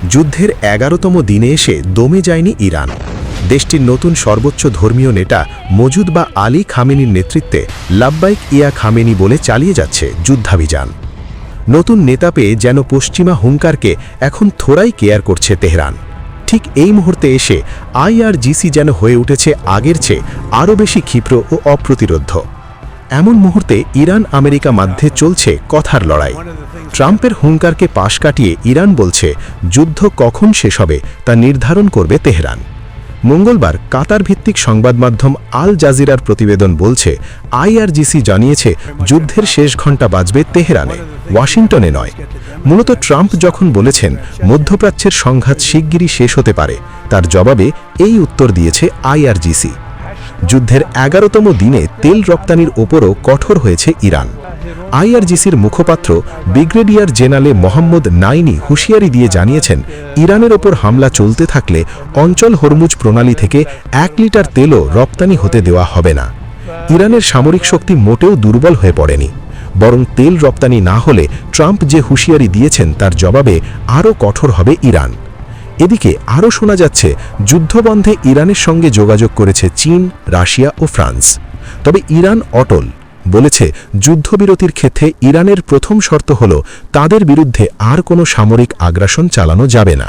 যুদ্ধের 11তম দিনে এসে দমে যায়নি ইরান। দেশটির নতুন সর্বোচ্চ ধর্মীয় নেতা মজুদ বা আলী খামেনির নেতৃত্বে লাব্বাইক ইয়া খামেনি বলে চালিয়ে যাচ্ছে যুদ্ধাভিযান। নতুন নেতা পেয়ে যেন পশ্চিমা হুঙ্কারকে এখন থোড়াই কেয়ার করছে তেহরান। ঠিক এই মুহূর্তে এসে আইআরজিসি যেন হয়ে উঠেছে আগের চেয়ে আরও বেশি ক্ষিপ্র ও অপ্রতিরোধ্য। এমন মুহূর্তে ইরান আমেরিকা মধ্যে চলছে কথার লড়াই। ট্রাম্পের হুঙ্কারকে পাশ কাটিয়ে ইরান বলছে যুদ্ধ কখন শেষ হবে তা নির্ধারণ করবে তেহরান। মঙ্গলবার কাতার ভিত্তিক সংবাদ মাধ্যম আল জাজিরার প্রতিবেদন বলছে আইআরজিসি জানিয়েছে যুদ্ধের শেষ ঘণ্টা বাজবে তেহরানে, ওয়াশিংটনে নয়। মূলত ট্রাম্প যখন বলেছেন মধ্যপ্রাচ্যের সংঘাত শিগগিরই শেষ হতে পারে, তার জবাবে এই উত্তর দিয়েছে আইআরজিসি। যুদ্ধের 11তম দিনে তেল রপ্তানির ওপরও কঠোর হয়েছে ইরান। আইআরজিসির মুখপাত্র ব্রিগেডিয়ার জেনারেল মোহাম্মদ নাইনি হুঁশিয়ারি দিয়ে জানিয়েছেন ইরানের ওপর হামলা চলতে থাকলে অঞ্চল হরমুজ প্রণালী থেকে 1 লিটার তেলও রপ্তানি হতে দেওয়া হবে না। ইরানের সামরিক শক্তি মোটেও দুর্বল হয়ে পড়েনি, বরং তেল রপ্তানি না হলে ট্রাম্প যে হুঁশিয়ারি দিয়েছেন তার জবাবে আরও কঠোর হবে ইরান। এদিকে আরও শোনা যাচ্ছে যুদ্ধবন্ধে ইরানের সঙ্গে যোগাযোগ করেছে চীন, রাশিয়া ও ফ্রান্স। তবে ইরান অটল, বলেছে যুদ্ধবিরতির ক্ষেত্রে ইরানের প্রথম শর্ত হল তাদের বিরুদ্ধে আর কোনো সামরিক আগ্রাসন চালানো যাবে না।